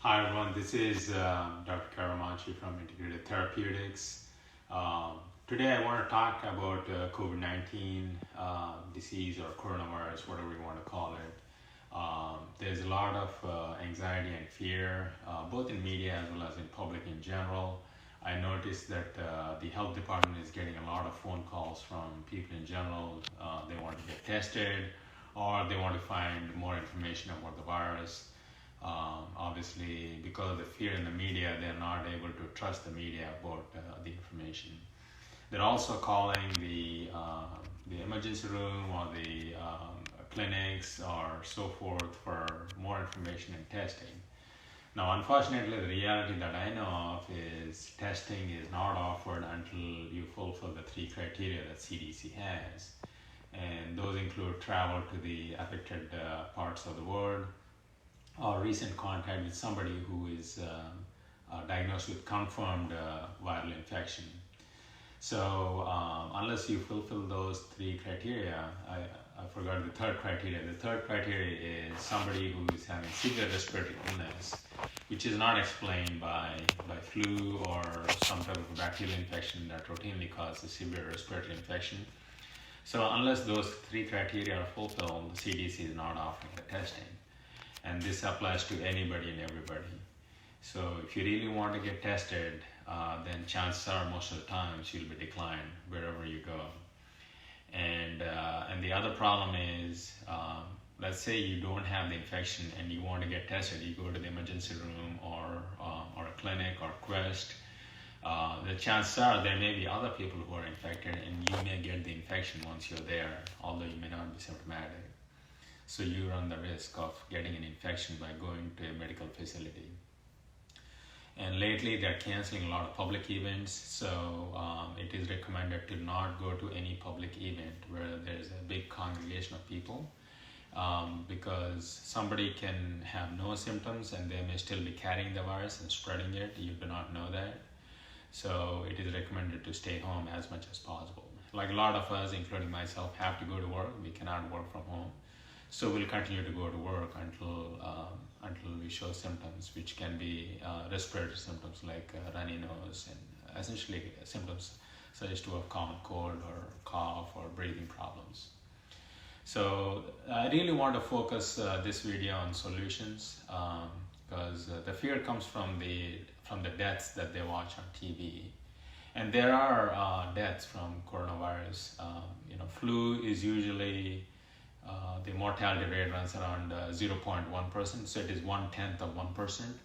Hi everyone, this is Dr. Karamachi from Integrated Therapeutics. Today I want to talk about COVID-19 disease or coronavirus, whatever you want to call it. There's a lot of anxiety and fear, both in media as well as in public in general. I noticed that the health department is getting a lot of phone calls from people in general. They want to get tested or they want to find more information about the virus. Obviously, because of the fear in the media, they're not able to trust the media about the information. They're also calling the emergency room or the clinics or so forth for more information and testing. Now, unfortunately, the reality that I know of is testing is not offered until you fulfill the three criteria that CDC has. And those include travel to the affected parts of the world, or recent contact with somebody who is diagnosed with confirmed viral infection. So unless you fulfill those three criteria, I forgot the third criteria. The third criteria is somebody who is having severe respiratory illness, which is not explained by flu or some type of bacterial infection that routinely causes severe respiratory infection. So unless those three criteria are fulfilled, the CDC is not offering the testing. And this applies to anybody and everybody. So if you really want to get tested, then chances are most of the times you'll be declined wherever you go. And the other problem is, let's say you don't have the infection and you want to get tested, you go to the emergency room or a clinic or Quest. The chances are there may be other people who are infected and you may get the infection once you're there, although you may not be symptomatic. So you run the risk of getting an infection by going to a medical facility. And lately they're canceling a lot of public events, so it is recommended to not go to any public event where there's a big congregation of people, because somebody can have no symptoms and they may still be carrying the virus and spreading it. You do not know that. So it is recommended to stay home as much as possible. Like a lot of us, including myself, have to go to work. We cannot work from home. So we'll continue to go to work until we show symptoms, which can be respiratory symptoms like runny nose and essentially symptoms such as to a common cold or cough or breathing problems. So I really want to focus this video on solutions, because the fear comes from the deaths that they watch on TV. And there are deaths from coronavirus. Flu is usually the mortality rate runs around 0.1%, so it is 1/10 of 1%.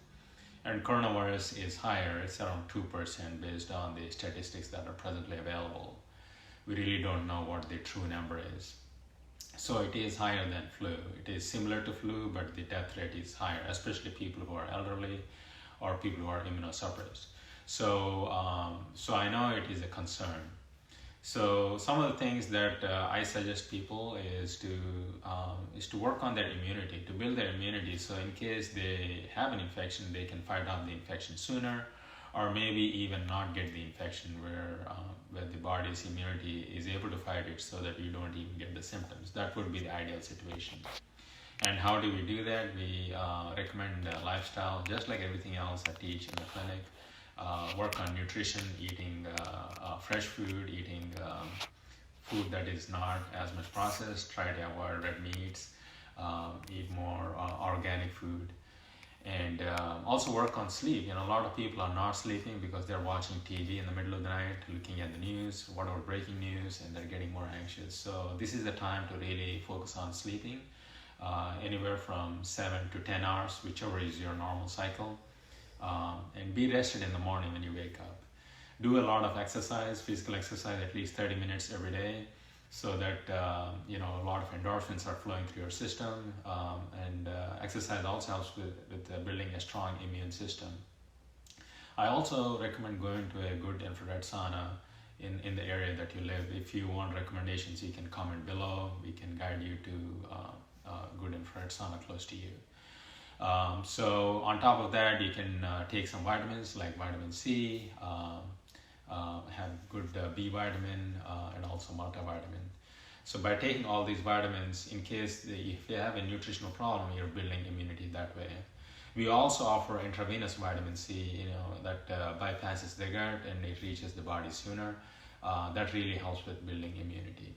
And coronavirus is higher, it's around 2% based on the statistics that are presently available. We really don't know what the true number is. So it is higher than flu. It is similar to flu, but the death rate is higher, especially people who are elderly or people who are immunosuppressed. So I know it is a concern. So some of the things that I suggest people is to work on their immunity, to build their immunity. So in case they have an infection, they can fight off the infection sooner, or maybe even not get the infection where the body's immunity is able to fight it so that you don't even get the symptoms. That would be the ideal situation. And how do we do that? We recommend lifestyle, just like everything else I teach in the clinic. Work on nutrition, eating fresh food, eating food that is not as much processed, try to avoid red meats, eat more organic food, and also work on sleep. A lot of people are not sleeping because they're watching TV in the middle of the night, looking at the news, whatever breaking news, and they're getting more anxious. So this is the time to really focus on sleeping, anywhere from 7 to 10 hours, whichever is your normal cycle. And be rested in the morning when you wake up. Do a lot of exercise, physical exercise, at least 30 minutes every day, so that a lot of endorphins are flowing through your system. And exercise also helps with building a strong immune system. I also recommend going to a good infrared sauna in the area that you live. If you want recommendations, you can comment below. We can guide you to a good infrared sauna close to you. So on top of that, you can take some vitamins like vitamin C, have good B vitamin, and also multivitamin. So by taking all these vitamins, in case if you have a nutritional problem, you're building immunity that way. We also offer intravenous vitamin C, that bypasses the gut and it reaches the body sooner. That really helps with building immunity.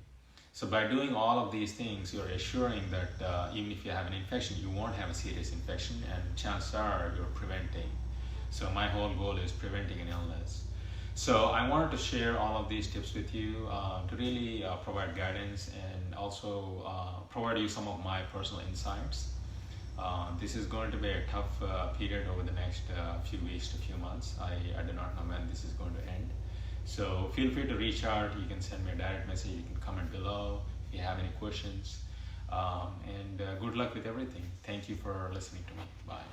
So by doing all of these things, you're assuring that even if you have an infection, you won't have a serious infection, and chances are you're preventing. So my whole goal is preventing an illness. So I wanted to share all of these tips with you to really provide guidance and also provide you some of my personal insights. This is going to be a tough period over the next few weeks to few months. I do not know when this is going to end. So feel free to reach out. You can send me a direct message. You can comment below if you have any questions. And good luck with everything. Thank you for listening to me. Bye.